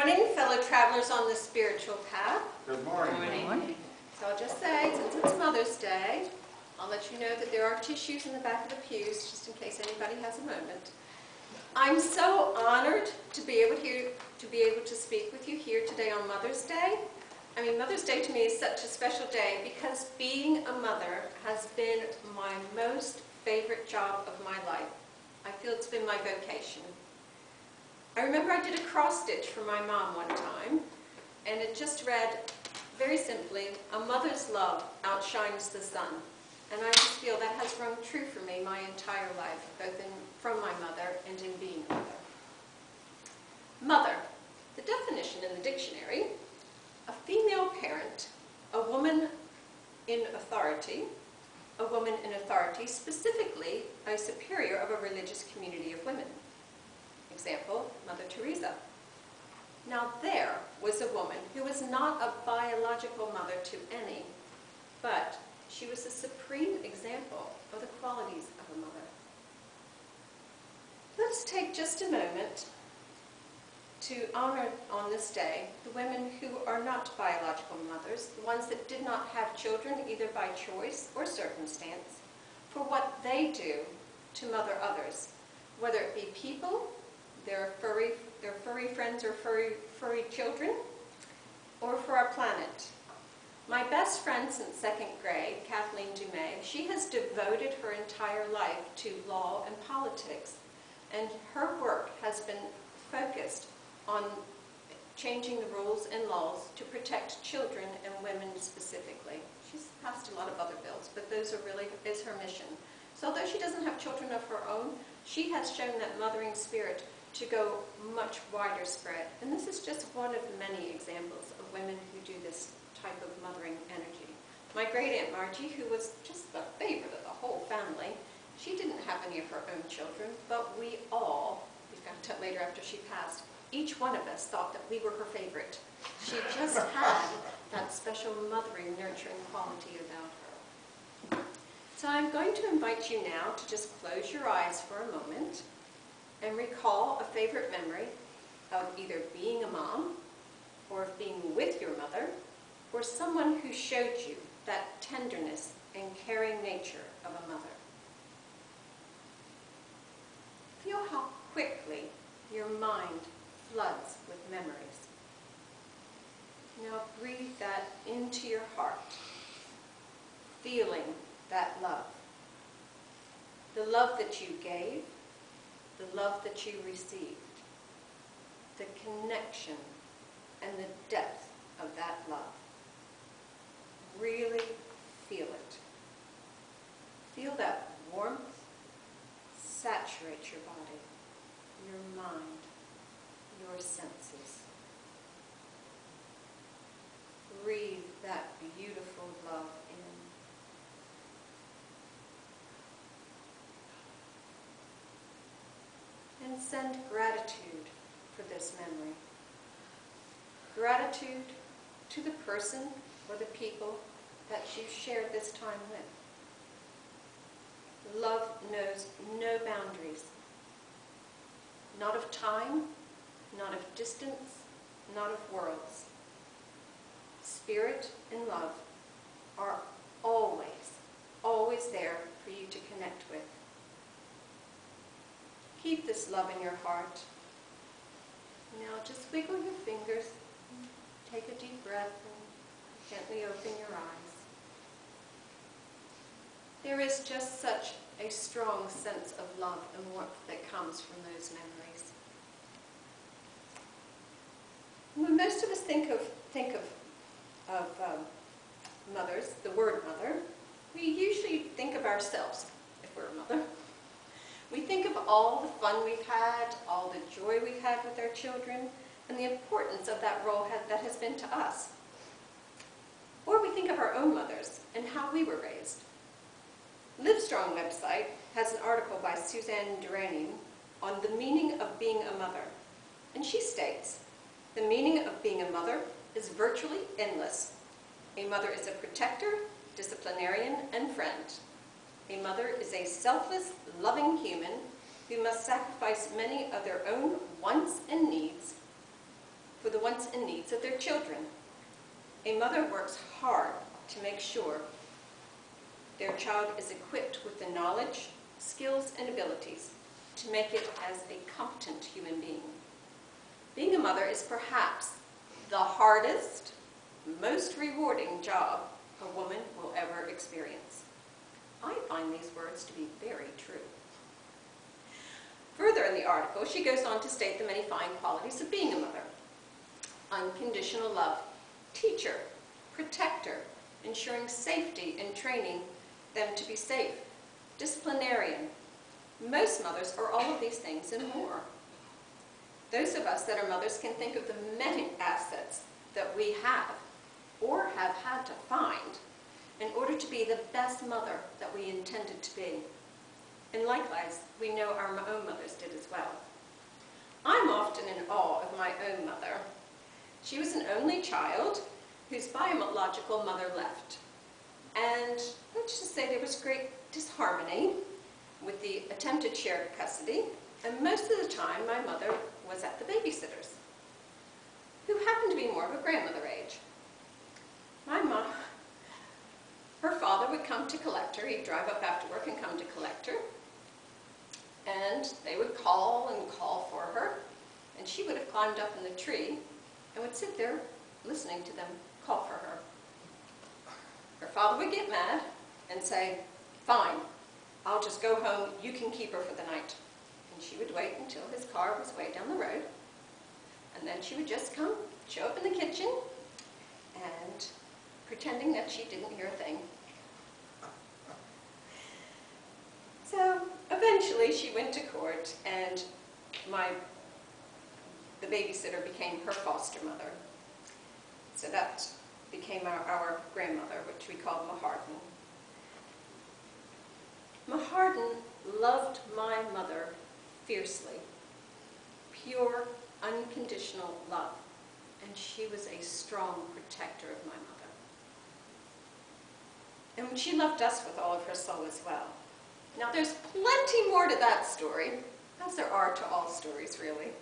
morning, fellow travelers on the spiritual path. Good morning. Good morning. So I'll just say, since it's Mother's Day, I'll let you know that there are tissues in the back of the pews, just in case anybody has a moment. I'm so honored to be able to speak with you here today on Mother's Day. I mean, Mother's Day to me is such a special day because being a mother has been my most favorite job of my life. I feel it's been my vocation. I remember I did a cross stitch for my mom one time, and it just read, very simply, "A mother's love outshines the sun." And I just feel that has rung true for me my entire life, both from my mother and in being a mother. Mother, the definition in the dictionary: a female parent, a woman in authority, specifically a superior of a religious community of women. Example, Mother Teresa. Now there was a woman who was not a biological mother to any, but she was a supreme example of the qualities of a mother. Let's take just a moment to honor on this day the women who are not biological mothers, the ones that did not have children either by choice or circumstance, for what they do to mother others, whether it be people, their furry friends or furry children, or for our planet. My best friend since second grade, Kathleen Dumais, she has devoted her entire life to law and politics, and her work has been focused on changing the rules and laws to protect children and women specifically. She's passed a lot of other bills, but those is her mission. So although she doesn't have children of her own, she has shown that mothering spirit to go much wider spread. And this is just one of many examples of women who do this type of mothering energy. My great Aunt Margie, who was just the favorite of the whole family, she didn't have any of her own children, but we all, we found out later after she passed, each one of us thought that we were her favorite. She just had that special mothering, nurturing quality about her. So I'm going to invite you now to just close your eyes for a moment and recall a favorite memory of either being a mom, or of being with your mother, or someone who showed you that tenderness and caring nature of a mother. Feel how quickly your mind floods with memories. Now breathe that into your heart, feeling that love. The love that you gave, the love that you received, the connection and the depth of that love. Really feel it. Feel that warmth saturate your body, your mind, your senses. Breathe that beautiful love in. And send gratitude for this memory. Gratitude to the person or the people that you shared this time with. Love knows no boundaries. Not of time, not of distance, not of worlds. Spirit and love are always there for you to connect with. Keep this love in your heart. Now just wiggle your fingers, take a deep breath, and gently open your eyes. There is just such a strong sense of love and warmth that comes from those memories. When most of us think of mothers, the word mother, we usually think of ourselves, if we're a mother. We think of all the fun we've had, all the joy we've had with our children, and the importance of that role that has been to us. Or we think of our own mothers and how we were raised. Livestrong website has an article by Suzanne Durrani on the meaning of being a mother. And she states, "The meaning of being a mother is virtually endless. A mother is a protector, disciplinarian, and friend. A mother is a selfless, loving human who must sacrifice many of their own wants and needs for the wants and needs of their children. A mother works hard to make sure their child is equipped with the knowledge, skills, and abilities to make it as a competent human being. Being a mother is perhaps the hardest, most rewarding job a woman will ever experience. I find these words to be very true. Further in the article, she goes on to state the many fine qualities of being a mother. Unconditional love, teacher, protector, ensuring safety and training them to be safe, disciplinarian. Most mothers are all of these things and more. Those of us that are mothers can think of the many assets that we have or have had to find in order to be the best mother that we intended to be. And likewise, we know our own mothers did as well. I'm often in awe of my own mother. She was an only child whose biological mother left. And let's just say there was great disharmony with the attempted shared custody, and most of the time my mother was at the babysitter's, who happened to be more of a grandmother age. My mom, her father would come to collect her. He'd drive up after work and come to collect her. And they would call and call for her. And she would have climbed up in the tree and would sit there listening to them call for her. Her father would get mad and say, "Fine, I'll just go home. You can keep her for the night." And she would wait until his car was way down the road. And then she would just come, show up in the kitchen, and pretending that she didn't hear a thing. So eventually she went to court, and the babysitter became her foster mother. So that became our grandmother, which we called Maharden. Maharden loved my mother fiercely, pure, unconditional love, and she was a strong protector of my mother. And she loved us with all of her soul as well. Now there's plenty more to that story, as there are to all stories really.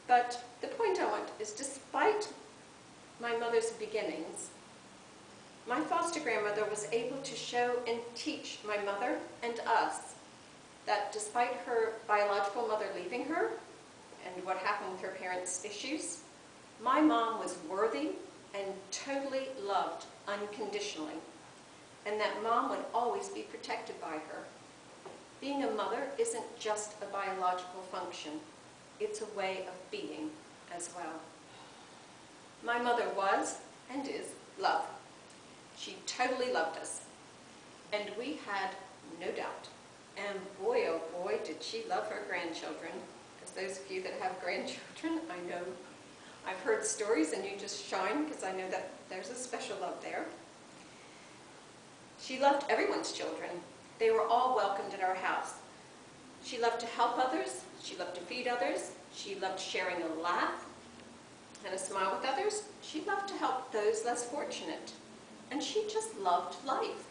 But the point I want is, despite my mother's beginnings, my foster grandmother was able to show and teach my mother and us that despite her biological mother leaving her and what happened with her parents' issues, my mom was worthy and totally loved unconditionally, and that mom would always be protected by her. Being a mother isn't just a biological function, it's a way of being as well. My mother was, and is, love. She totally loved us, and we had no doubt. And boy, oh boy, did she love her grandchildren. As those of you that have grandchildren, I know I've heard stories and you just shine because I know that there's a special love there. She loved everyone's children. They were all welcomed at our house. She loved to help others. She loved to feed others. She loved sharing a laugh and a smile with others. She loved to help those less fortunate. And she just loved life,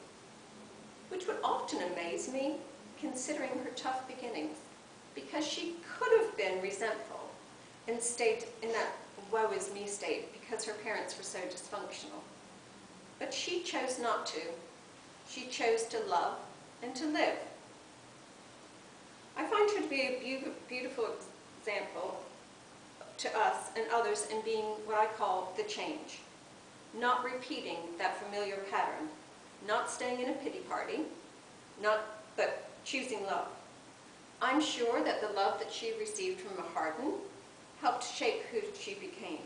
which would often amaze me considering her tough beginnings, because she could have been resentful and stayed in that woe is me state because her parents were so dysfunctional. But she chose not to. She chose to love and to live. I find her to be a beautiful example to us and others in being what I call the change. Not repeating that familiar pattern, not staying in a pity party, but choosing love. I'm sure that the love that she received from Maharden helped shape who she became,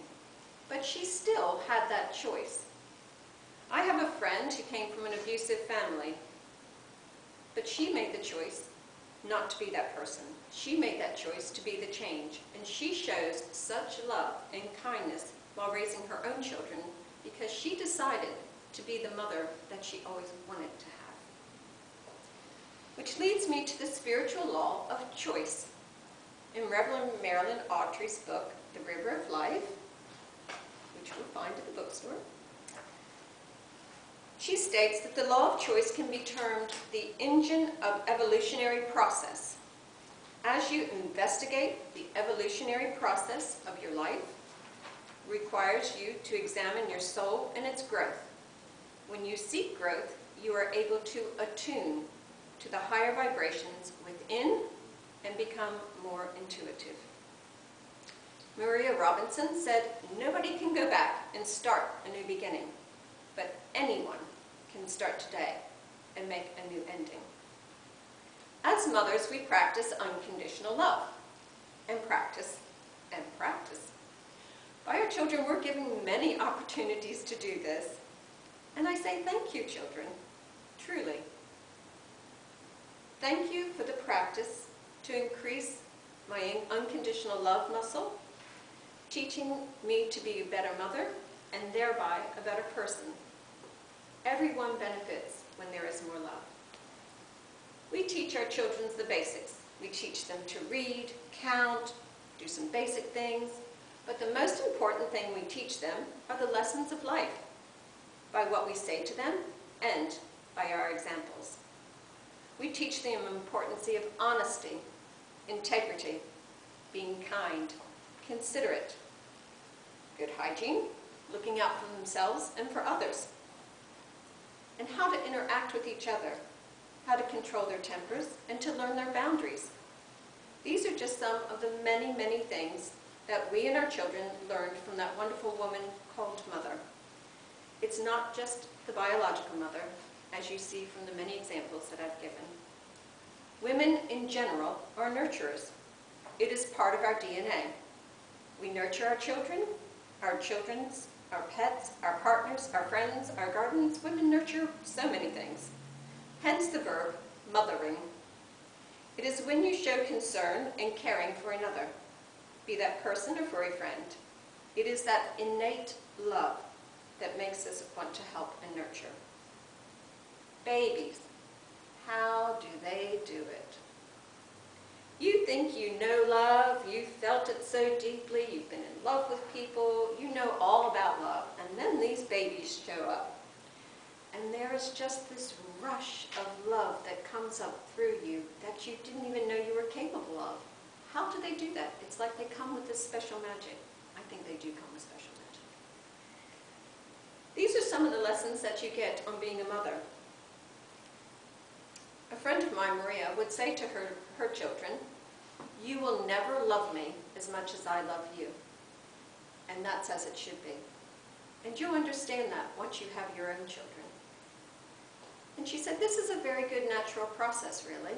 but she still had that choice. I have a friend who came from an abusive family, but she made the choice not to be that person. She made that choice to be the change, and she shows such love and kindness while raising her own children because she decided to be the mother that she always wanted to have. Which leads me to the spiritual law of choice. In Reverend Marilyn Autry's book, The River of Life, which you'll find at the bookstore, she states that the law of choice can be termed the engine of evolutionary process. As you investigate the evolutionary process of your life, requires you to examine your soul and its growth. When you seek growth, you are able to attune to the higher vibrations within and become more intuitive. Maria Robinson said, "Nobody can go back and start a new beginning, but anyone can start today and make a new ending." As mothers, we practice unconditional love, and practice, and practice. By our children, we're given many opportunities to do this, and I say thank you, children, truly. Thank you for the practice to increase my unconditional love muscle, teaching me to be a better mother, and thereby a better person. Everyone benefits when there is more love. We teach our children the basics. We teach them to read, count, do some basic things, but the most important thing we teach them are the lessons of life, by what we say to them and by our examples. We teach them the importance of honesty, integrity, being kind, considerate, good hygiene, looking out for themselves and for others, and how to interact with each other, how to control their tempers, and to learn their boundaries. These are just some of the many, many things that we and our children learned from that wonderful woman called Mother. It's not just the biological mother, as you see from the many examples that I've given. Women in general are nurturers. It is part of our DNA. We nurture our children, our pets, our partners, our friends, our gardens. Women nurture so many things. Hence the verb mothering. It is when you show concern and caring for another, be that person or for a friend. It is that innate love that makes us want to help and nurture. Babies, how do they do it? You think you know love, you felt it so deeply, you've been in love with people, you know all about love, and then these babies show up. And there is just this rush of love that comes up through you that you didn't even know you were capable of. How do they do that? It's like they come with this special magic. I think they do come with special magic. These are some of the lessons that you get on being a mother. A friend of mine, Maria, would say to her children, "You will never love me as much as I love you." And that's as it should be. And you'll understand that once you have your own children. And she said, this is a very good natural process, really,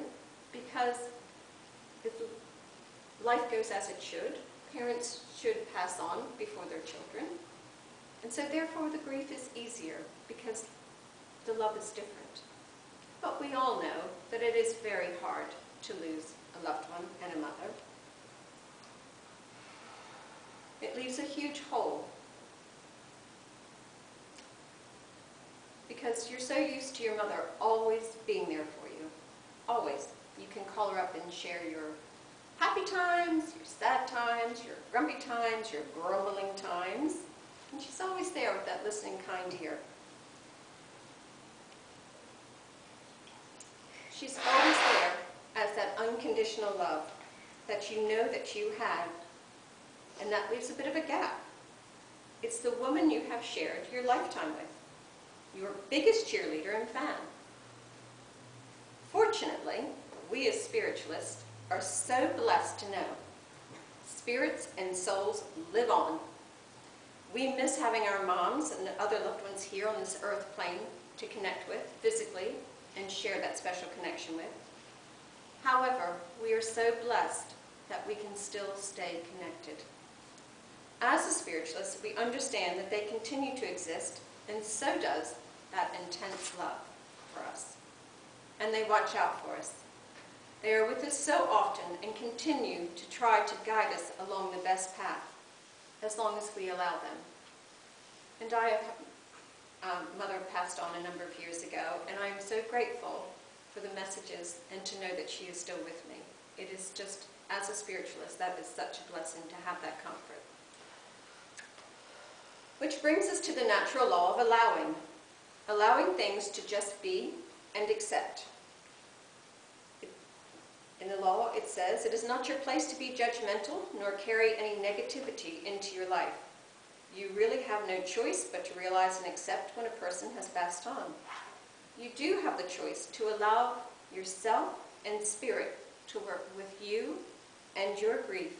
because if life goes as it should, parents should pass on before their children. And so therefore the grief is easier because the love is different. But we all know that it is very hard to lose a loved one and a mother. It leaves a huge hole because you're so used to your mother always being there for you. Always. You can call her up and share your happy times, your sad times, your grumpy times, your grumbling times. And she's always there with that listening kind ear. She's always there as that unconditional love that you know that you have, and that leaves a bit of a gap. It's the woman you have shared your lifetime with, your biggest cheerleader and fan. Fortunately, we as spiritualists are so blessed to know spirits and souls live on. We miss having our moms and other loved ones here on this earth plane to connect with physically and share that special connection with. However, we are so blessed that we can still stay connected. As a spiritualist, we understand that they continue to exist, and so does that intense love for us. And they watch out for us. They are with us so often and continue to try to guide us along the best path, as long as we allow them. And Mother passed on a number of years ago, and I am so grateful for the messages and to know that she is still with me. It is just, as a spiritualist, that is such a blessing to have that comfort. Which brings us to the natural law of allowing. Allowing things to just be and accept. In the law, it says, it is not your place to be judgmental nor carry any negativity into your life. You really have no choice but to realize and accept when a person has passed on. You do have the choice to allow yourself and spirit to work with you and your grief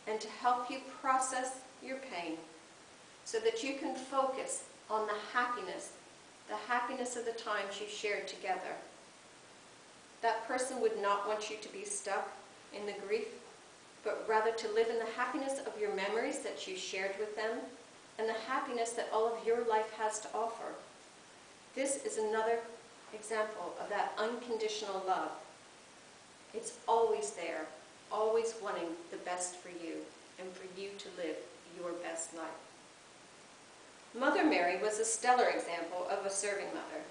and to help you process your pain so that you can focus on the happiness of the times you shared together. That person would not want you to be stuck in the grief, but rather to live in the happiness of your memories that you shared with them and the happiness that all of your life has to offer. This is another example of that unconditional love. It's always there, always wanting the best for you and for you to live your best life. Mother Mary was a stellar example of a serving mother.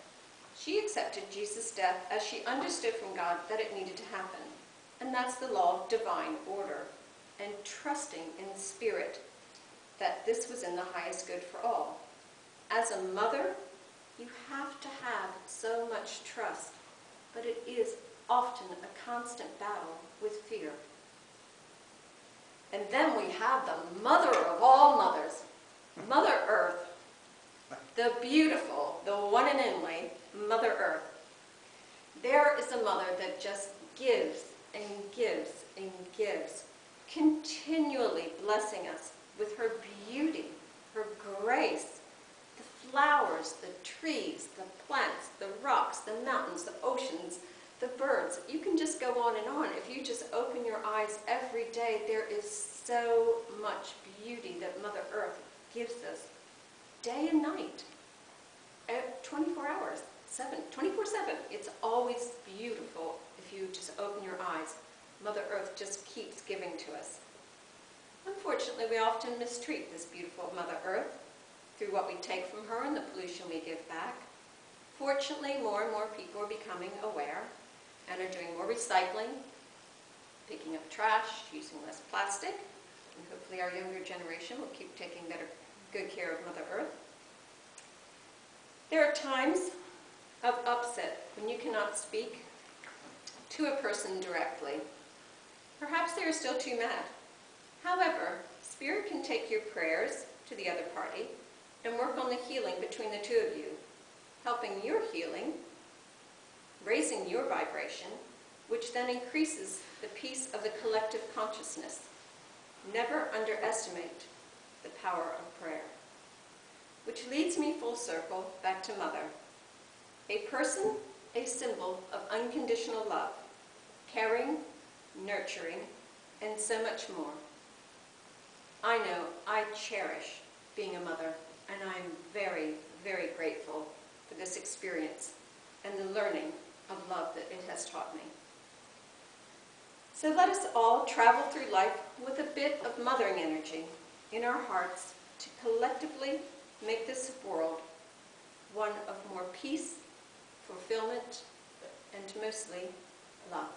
She accepted Jesus' death as she understood from God that it needed to happen. And that's the law of divine order, and trusting in spirit that this was in the highest good for all. As a mother, you have to have so much trust, but it is often a constant battle with fear. And then we have the mother of all mothers, Mother Earth, the beautiful, the one and only Mother Earth. There is a mother that just gives and gives and gives, continually blessing us with her beauty, her grace, the flowers, the trees, the plants, the rocks, the mountains, the oceans, the birds. You can just go on and on. If you just open your eyes every day, there is so much beauty that Mother Earth gives us day and night, 24 hours, 24/7. It's always beautiful if you just open your eyes. Mother Earth just keeps giving to us. Unfortunately, we often mistreat this beautiful Mother Earth through what we take from her and the pollution we give back. Fortunately, more and more people are becoming aware and are doing more recycling, picking up trash, using less plastic, and hopefully our younger generation will keep taking good care of Mother Earth. There are times of upset when you cannot speak to a person directly. Perhaps they are still too mad. However, Spirit can take your prayers to the other party and work on the healing between the two of you, helping your healing, raising your vibration, which then increases the peace of the collective consciousness. Never underestimate the power of prayer. Which leads me full circle back to Mother. A person, a symbol of unconditional love, caring, nurturing, and so much more. I know I cherish being a mother, and I'm very, very grateful for this experience and the learning of love that it has taught me. So let us all travel through life with a bit of mothering energy in our hearts to collectively make this world one of more peace, fulfillment, and mostly love.